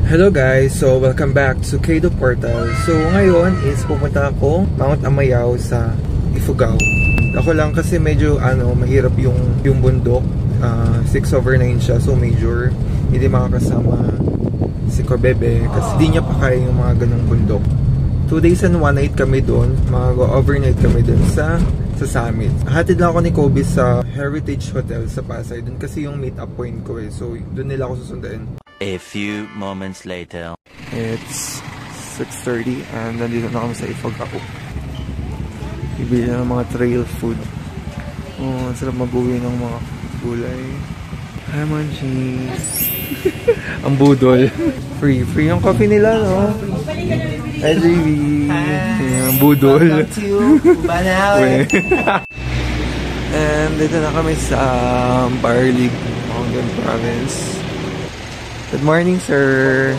Hello guys, so welcome back to Kado Portal. So ngayon is pupunta ako Mount Amayaw sa Ifugao. Ako lang kasi medyo mahirap yung bundok. 6/9 siya, so major. Hindi makakasama si Corbebe kasi di niya pa kaya yung mga ganong bundok. 2 days and 1 night kami doon. Mag-overnight kami doon sa summit. Hatid lang ako ni Kobe sa Heritage Hotel sa Pasay. Doon kasi yung meet up point ko eh. So doon nila ako susunduin. A few moments later. It's 6:30 and nandito na kami sa Ifugao. Bibili na ng mga trail food. Oh, sarap mag-uwi ng mga gulay. Lemon cheese. Ang budol. Free yung coffee nila, no? Hi, JV. Ang budol. Welcome to Banawe. And dito na kami sa Barlig, Mountain Province. Good morning, sir.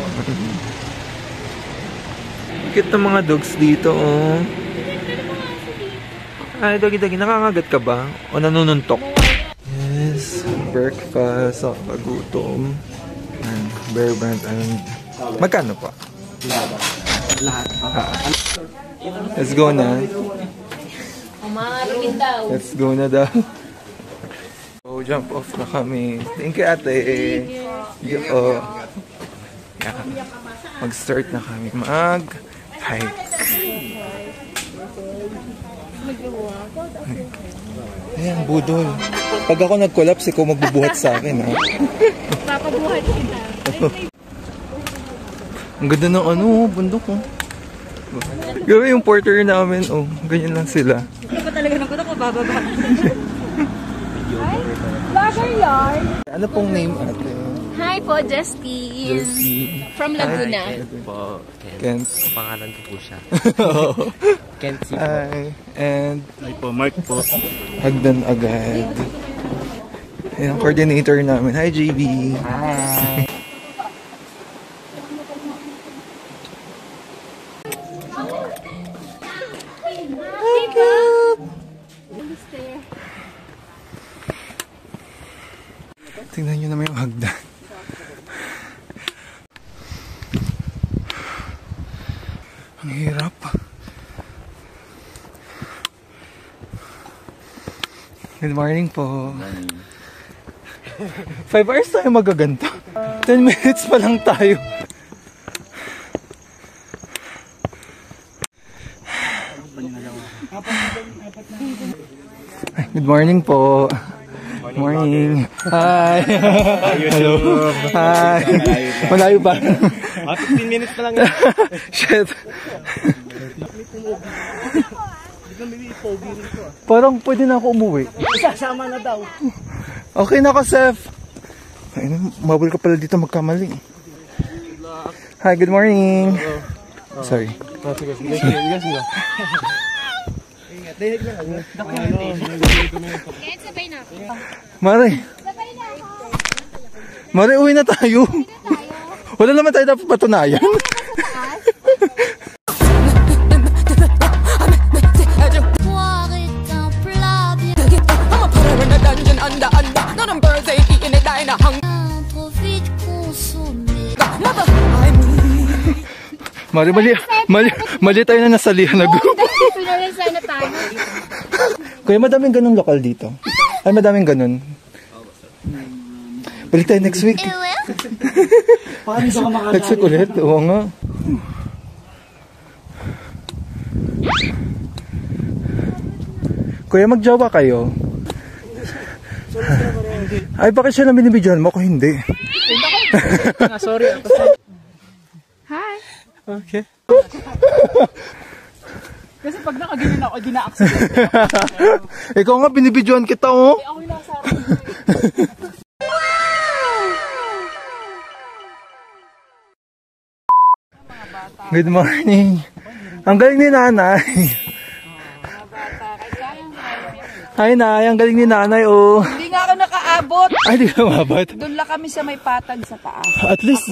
Cute ng mga dogs dito, oh. Ay, doggy, nakangagat ka ba? O nanununtok? Yes, breakfast, pagutom. And Bear Brand, and magkano pa? Lahat. Let's go na. Let's go na daw. So, jump off na kami. Thank you, ate. Yeah. Mag-start na kami mag-hike. Ayan, budol. Pag ako nag-collapse, ikaw magbubuhat sa akin, ha? Papabuhat kita. Ang ganda ng bundok, oh. Gawin yung porter namin, oh. Ganyan lang sila. Ito pa talaga ng kuto ko, bababa. Vlogger yard. Ano pong name, ate? Hi po, Justine. Jessie. From Laguna. Hi, po, Kent. pangalan ko po siya. Kent si po. Hi. And Hi po, Mark po. hagdan agad. Ayan ang coordinator namin. Hi, JB. Hi. Tingnan nyo naman yung hagdan. Ang hirap. Good morning po. 5 hours tayo magaganto. 10 minutes pa lang tayo. Good morning po. Morning. Hi. Hello. Hi. Malayo ba? 15 minutes pa lang yan. Shit. Parang pwede na ako umuwi. Sasama na daw. Okay na ka, Seth. Mabul ka pala dito magkamali. Hi, good morning. Sorry. Mare, uwi na tayo. Wala naman tayo dapat patunayan. Mari, mali tayo na nasalihan na group. Pinalisan na tayo. Kaya madaming ganun lokal dito. Ay, madaming ganun. Balik tayo next week. Next week ulit. Oo nga. Kuya, magjawa kayo. Ay, bakit siya lang binibidyohan mo? Ako hindi. Sorry. Hi. Okay. Kasi pag nakaganyan ako, di na-accident. Ikaw nga, binibidyohan kita, oh. Ako yung nasa Good morning. Ang galing ni nanay. Hi, Nay. Ang galing ni nanay, oh. Hindi nga ako nakaabot. Ay, di ka mabat. Doon lang kami sa may patag sa taas. At least,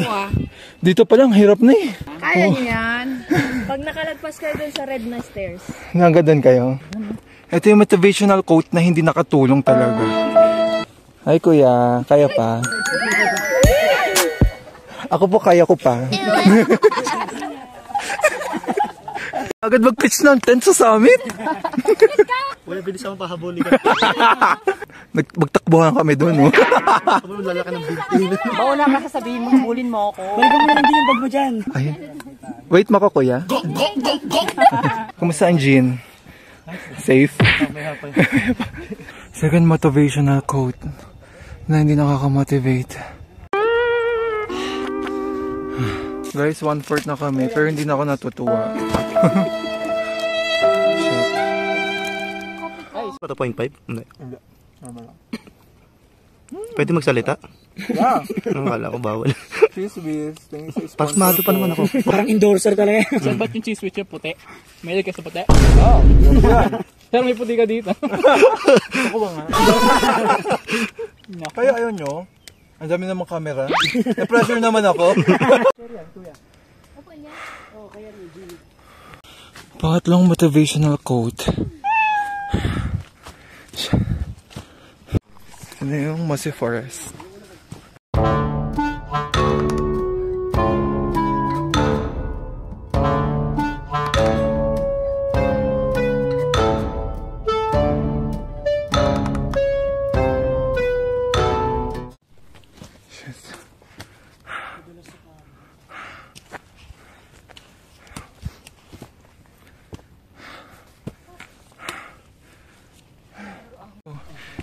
dito pa lang, hirap na eh. Kaya niyo yan. Pag nakalagpas kayo dun sa red na stairs. Hanggang doon kayo. Ito yung motivational quote na hindi nakatulong talaga. Ay, kuya. Kaya pa. Ako po, kaya ko pa. Agad mag-pitch ng tent sa summit. Wala, bilis akong pahabulin ka. Magtakbuhan kami doon. Oh. Ako lalaki ng bintin. Bauna ka sasabihin mo, bulin mo ako. Balikan mo na lang din yung bag mo dyan. Ay. Wait, mako kuya. Kumusta ang Jean? Safe? Second motivational quote na hindi nakaka-motivate. Guys, 1/4 na kami pero hindi na ako natutuwa. Ito 0.5? Hindi. Pwede magsalita? Yeah. Akala ko bawal. Cheese whiz. Pasmado pa naman ako. Parang endorser talaga. So, ba't yung cheese whiz yung puti? May ka sa puti? Oh, yan. Pero may puti ka dito. Ako ba nga? Kaya ayaw nyo? Ang dami namang camera. Na-pressure naman ako. Pangatlong motivational quote. Ano yung Mossy Forest?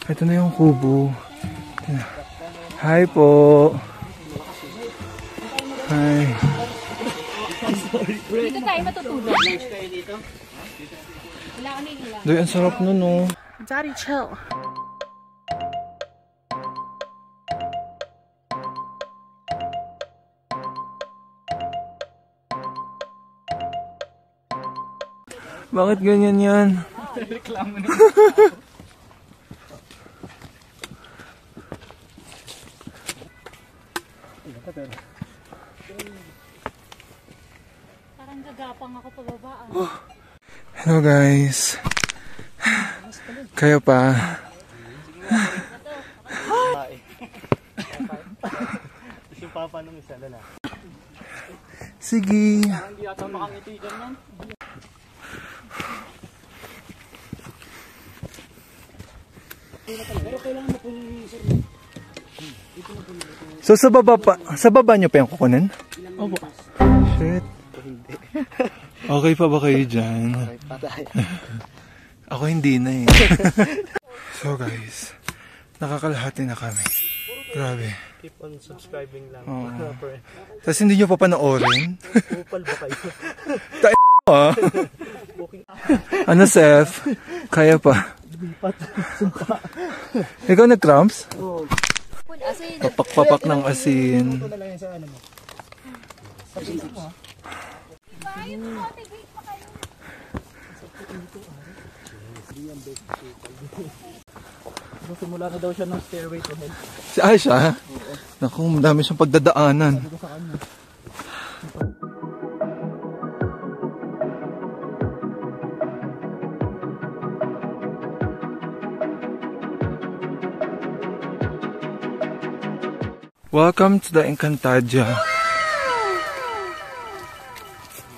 Ito na yung kubo. Hi po. Hi. Dito tayo matutulog. Wala ka nang hila. Doy, ang sarap nun, no? Daddy, chill. Bakit ganyan yan? Reklamo na. Parang gagapang ako pababa. Hello guys. Kayo pa? Yung papa nung isa na. Sige. Hindi ata makangiti dyan yan. So sa baba nyo pa yung kukunin? Opo. Shit. Okay pa ba kayo dyan? Ako hindi na eh. So guys, nakakalahati na kami. Grabe. Keep on subscribing lang. Oh. Tapos hindi nyo pa panoorin? Upal ba kayo? Ah. Ano Seth? Kaya pa? Ikaw nag-cramps? Oo. Papak-papak ng asin. Ito na lang yan sa ano mo. Simula na daw siya ng stairway to hell. Si Aisha? Naku, madami siyang pagdadaanan. Welcome to the Encantadia.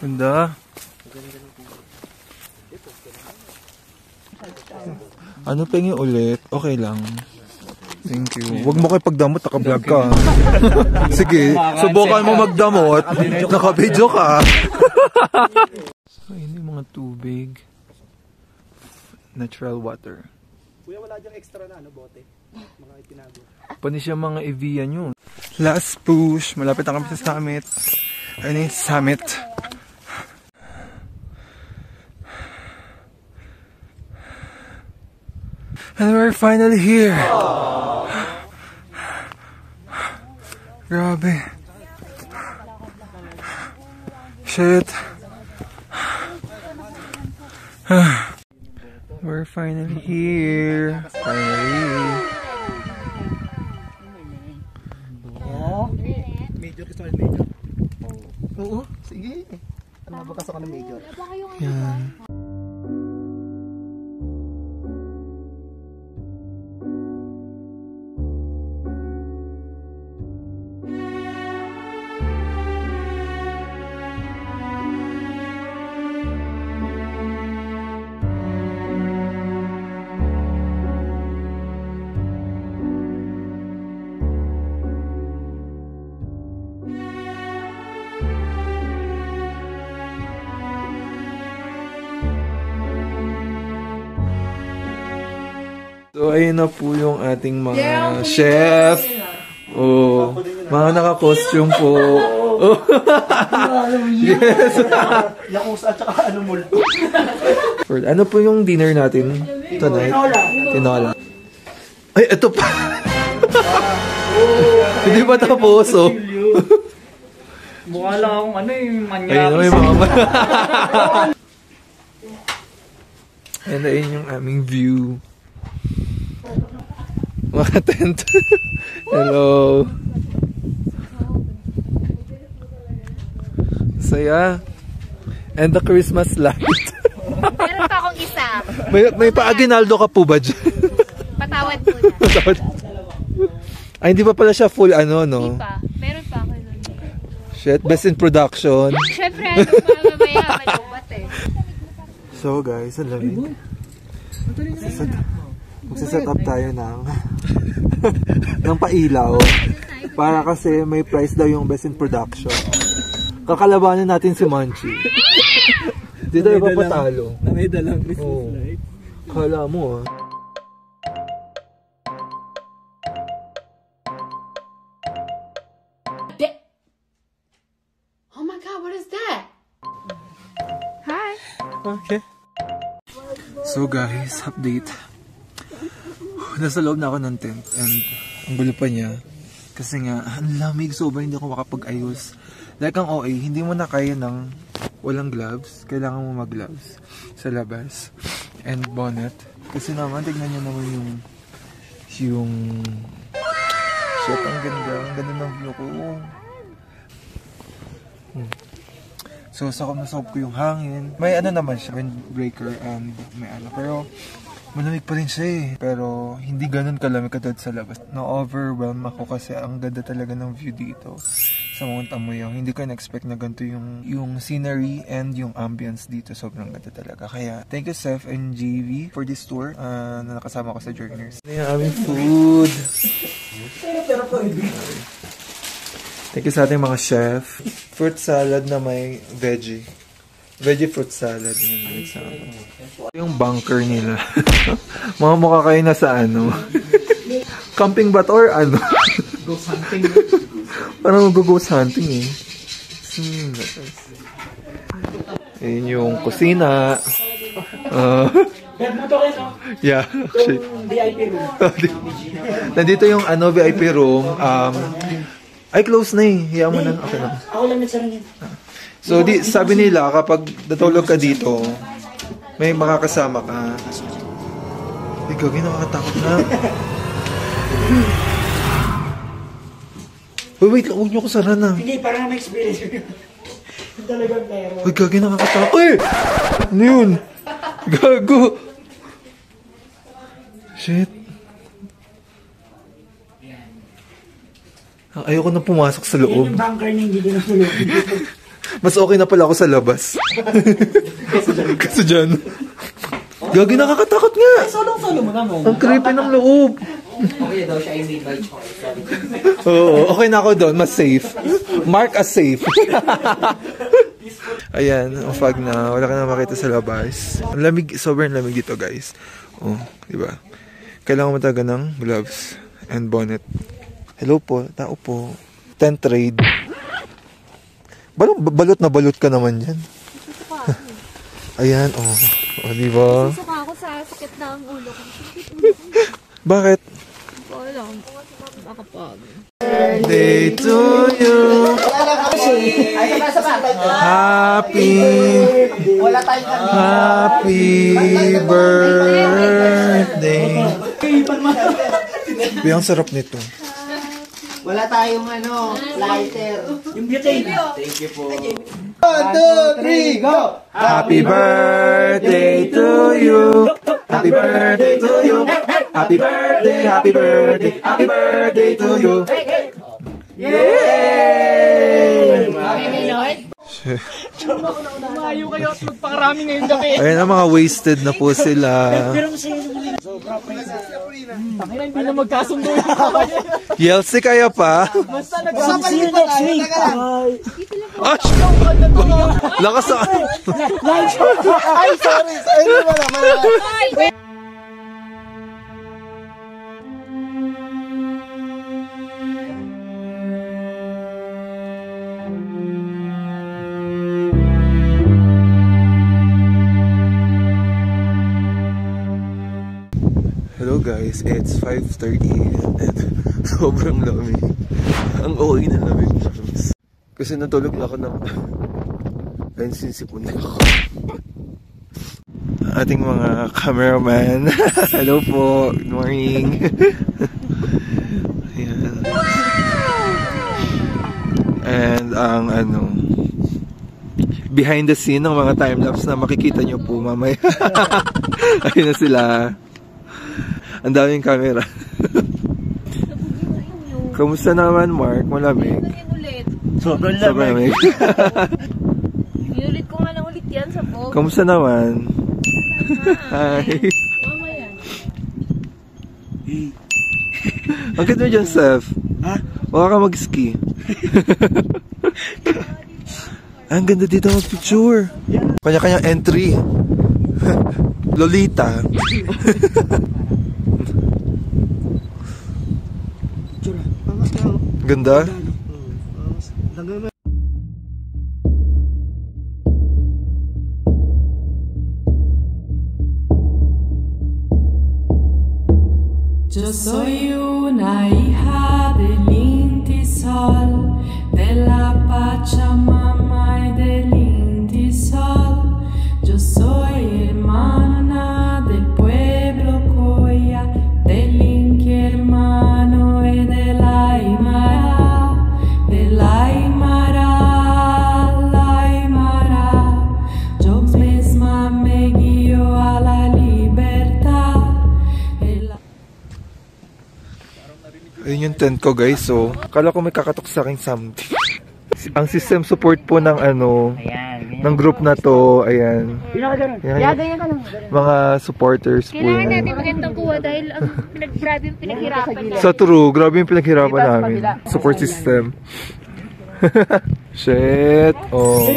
Ganda. Ano pengi ulit? Okay lang. Thank you. Huwag mo kayo pagdamot, naka-vlog ka. Sige, subukan mo magdamot, naka-video ka. So, yun yung mga tubig. Natural water. Kuya, wala diyang extra na ano, bote. Mga itinago. Panis yung mga Evian yun. Last push. Malapit na kami sa summit. Ayun yung summit. And we're finally here. Grabe. Shit. We're finally here. Finally. Major gusto ka ng major? Oo, sige. Ano ba kaso ka ng major? Yan. So, ayun na po yung ating mga chef. Oh, mga naka-costume po. Oh. Yes. Yakuza at saka ano multo. Ano po yung dinner natin tonight? Tinola. Ay, ito pa. Hindi pa tapos, oh. Mukha lang akong ano yung manyakis. Ayun na, may mga and ayun yung aming view. Mga tent. Hello. Saya. And the Christmas light. Meron pa akong isa. May pa-aginaldo ka po ba dyan? Patawad po na. Patawad. Ay, hindi pa pala siya full ano, no? Hindi pa. Meron pa ako nun. Shit, best in production. Siyempre, ano pa mamaya, malubat eh. So guys, ang lamig. Magsiset up tayo ng pailaw. Para kasi may prize daw yung best in production. Kakalabanin natin si Manchi. Di tayo papatalo. May dalang Christmas Oo. light. Kala mo, ah. Oh my God, what is that? Okay. So guys, update. Nasa loob na ako ng tent and ang gulo pa niya. Kasi nga, ang lamig, sobrang hindi ako makapag-ayos. Like ang OA, hindi mo na kaya ng walang gloves. Kailangan mo mag-gloves sa labas. And bonnet. Kasi naman, tignan nyo naman yung shit, ang ganda. Ang ganda ng view ko. So, sakop ko yung hangin. May ano naman siya, windbreaker and may ano. Pero, malamig pa rin siya eh. Pero, hindi ganun kalamig katulad sa labas. Na-overwhelm ako kasi ang ganda talaga ng view dito sa Mount Amoyaw. Hindi ko na-expect na ganito yung scenery and yung ambience dito. Sobrang ganda talaga. Kaya, thank you Seth and JV for this tour na nakasama ko sa Journers. Ito yung aming food. Thank you sa ating mga chef. Fruit salad na may veggie. Veggie fruit salad. Yung bunker nila. Mga mukha kayo na sa ano. Camping ba or ano? Ghost hunting. Parang mag-ghost hunting eh. Ayun yung kusina. Yeah. VIP room. Nandito yung ano VIP room. Ay, close na eh. Hiya mo na. Okay na. Ako lang nagsarangin. So, sabi nila, kapag natulog ka dito, may makakasama ka. Ay, gagi, nakakatakot na. Wait, huwag niyo ko sara na. Hindi, parang may experience. Talagang meron. Ay, gagi, nakakatakot. Eh! Ano yun? Gago. Shit. Ayoko na pumasok sa loob. Yung bunker na hindi na tulog. Mas okay na pala ako sa labas. Kasi dyan. Gagi, nakakatakot nga. Solong-solo mo naman. Ang creepy ng loob. Okay daw siya yung invite ko. Oo, okay na ako doon. Mas safe. Mark as safe. Ayan, ang fog na. Wala ka na makita sa labas. Ang lamig, sobrang lamig dito guys. Oh, diba? Kailangan mo talaga ng gloves and bonnet. Hello po, tao po. Tent trade. Balot na balot ka naman dyan. Ayan, oh. O, diba? Suka ako sa sakit na ang ulo ko. Bakit? Wala. Makapag. Birthday to you. Happy. Happy birthday. Ang sarap nito. Wala tayong ano, lighter. Yung butane. Thank you po. 1, 2, 3, go! Happy birthday to you. Happy birthday to you. Happy birthday, happy birthday, happy birthday to you. Yay! Lumayo kayo at magpakarami ngayong gabi. Ayan ang mga wasted na po sila. Hindi na magkasundo yung kawayan. Yelsi kaya pa? Basta nagkasundo next week. Ah! Lakas sa... Ay, sorry. Ay, wala. guys, it's 5:30 and sobrang lamig. Ang OA na lamig. Kasi natulog na ako ng ayun, sinisipon na ako. Ating mga cameraman. Hello po. Good morning. Ayan. And ang behind the scene ng mga time-lapse na makikita nyo po mamaya. Ayun na sila. Ang daming camera. Kamusta naman, Mark? Malamig? Sobrang lamig. Inulit ko nga lang ulit yan sa vlog. Kamusta naman? Hi. Mamaya. Ang ganda mo dyan, Seth. Ha? Baka ka mag-ski. Ang ganda dito mag-picture. Kanya-kanyang entry. Lolita. Ganda? Yo soy una hija del Inti Sol, de la Pachamama y del Inti Sol. Yo soy hermana del pueblo Coya, del Inti hermano y del Aymara, del Aymara, la Aymara. Yo misma me guío a la libertad. Ayun yung tent ko, guys. So, kala ko may kakatok sa akin something. Ang system support po ng ng group na to, ayan. Ganyan ka lang. Mga supporters po Kailangan yan. natin magandang kuha dahil ang grabe yung pinaghirapan natin. So true, grabe yung pinaghirapan namin. Support system. Shit. Oh.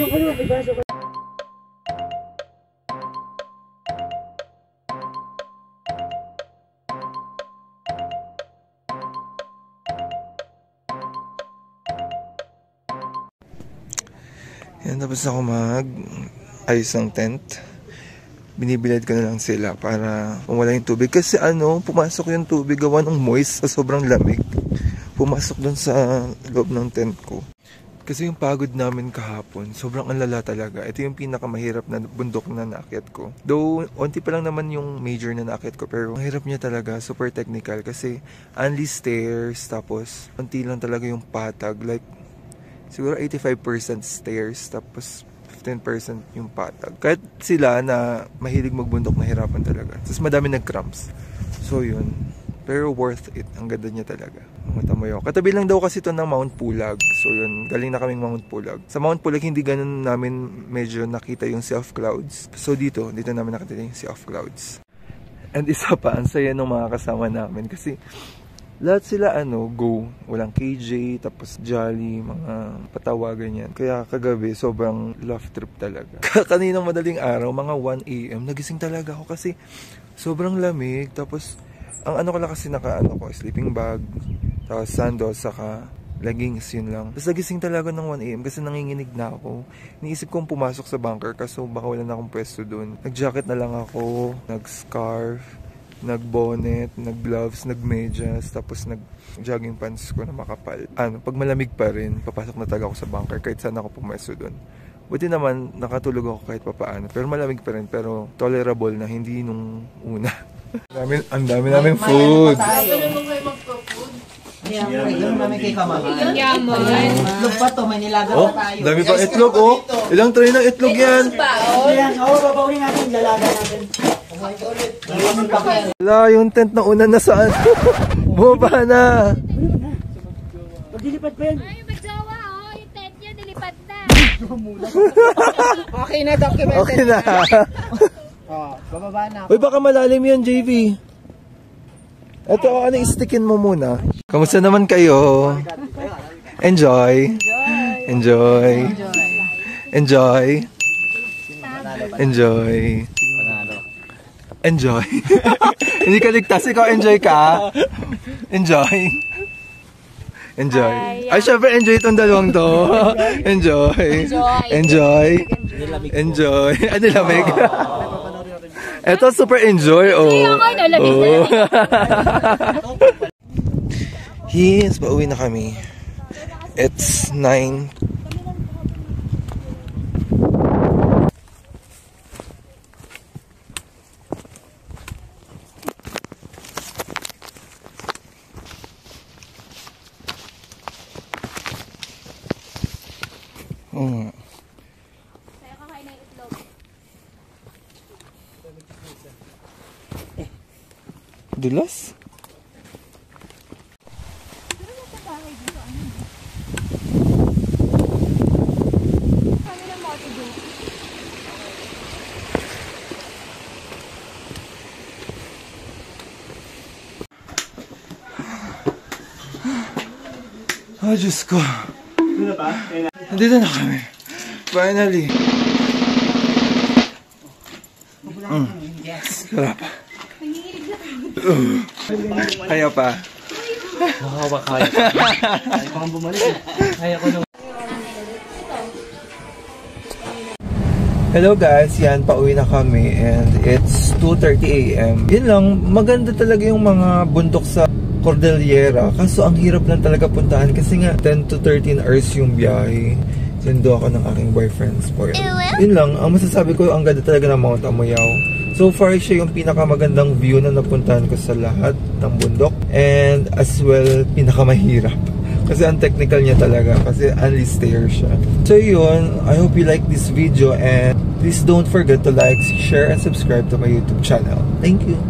Yan, tapos ako ayos ng tent. Binibilad ko na lang sila para wala yung tubig. Kasi pumasok yung tubig gawa ng moist sa sobrang lamig. Pumasok dun sa loob ng tent ko. Kasi yung pagod namin kahapon, sobrang alala talaga. Ito yung pinakamahirap na bundok na naakyat ko. Though, onti pa lang naman yung major na naakyat ko. Pero ang hirap niya talaga, super technical. Kasi only stairs, tapos onti lang talaga yung patag. Like, siguro 85% stairs, tapos 15% yung patag. Kahit sila na mahilig magbundok, nahirapan talaga. Tapos madami nag-cramps. So yun. Pero worth it. Ang ganda niya talaga. Matamayo. Katabi lang daw kasi ito ng Mount Pulag. So yun, galing na kaming Mount Pulag. Sa Mount Pulag, hindi ganun namin medyo nakita yung Sea of Clouds. So dito namin nakita yung Sea of Clouds. And isa pa, ang saya ng mga kasama namin. Kasi lahat sila go. Walang KJ, tapos jolly, mga patawa, ganyan. Kaya kagabi, sobrang love trip talaga. Kaninang madaling araw, mga 1 AM, nagising talaga ako kasi sobrang lamig. Tapos, ang ko lang kasi ko, sleeping bag, tapos sandals, saka leggings, yun lang. Tapos nagising talaga ng 1 AM kasi nanginginig na ako. Iniisip kong pumasok sa bunker kaso baka wala na akong pwesto dun. Nag-jacket na lang ako, nag-scarf, nag-bonnet, nag-gloves, nag-medyas, tapos nag-jogging pants ko na makapal. Pag malamig pa rin, papasok na talaga ako sa bunker kahit saan ako pumesto doon. Buti naman, nakatulog ako kahit papaano. Pero malamig pa rin, pero tolerable na, hindi nung una. Ang dami namin food. Yung namin kay Kamama. Yaman. Itlog pa to, may nilaga pa tayo. Dami pa itlog, oh. Ilang tray ng itlog yan? Ayan, babawin natin, lalaga natin. Wala, yung tent na una na saan? Bumaba na. Maglilipad pa yan. Ay, magsawa, yung tent niya, nilipad na. Okay na, documented. Okay na. Bababa na. Uy, baka malalim yan, JV. Ito, i-stickin mo muna. Kamusta naman kayo? Enjoy. Enjoy. Enjoy. Enjoy. Enjoy. Hindi ka ligtas, ikaw enjoy ka. Enjoy. Enjoy. Ay, syempre enjoy itong dalawang to. Enjoy. Enjoy. Enjoy. Ano lamig? Ito super enjoy. Oh. Oh. Yes, pauwi na kami. It's 9. Dulas? Oh, Diyos ko. Nandito na kami. Finally. Sarap. Kaya pa. Kaya pa kang bumalik. Kaya ko nung... Hello guys, yan, pauwi na kami and it's 2:30 AM. Yun lang, maganda talaga yung mga bundok sa Cordillera. Kaso ang hirap lang talaga puntahan kasi nga 10 to 13 hours yung biyahe. Sindo ako ng aking boyfriend. Spoiler. Yun lang, ang masasabi ko, ang ganda talaga ng Mount Amoyao. So far, siya yung pinakamagandang view na napuntahan ko sa lahat ng bundok. And as well, pinakamahirap. Kasi ang technical niya talaga. Kasi only stair siya. So yun, I hope you like this video. And please don't forget to like, share, and subscribe to my YouTube channel. Thank you.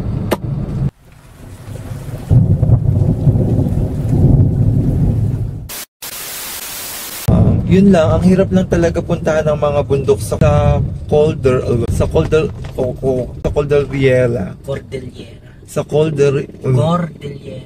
Yun lang, ang hirap lang talaga puntahan ng mga bundok sa Cordillera. Cordillera. Sa Cordillera. Cordillera.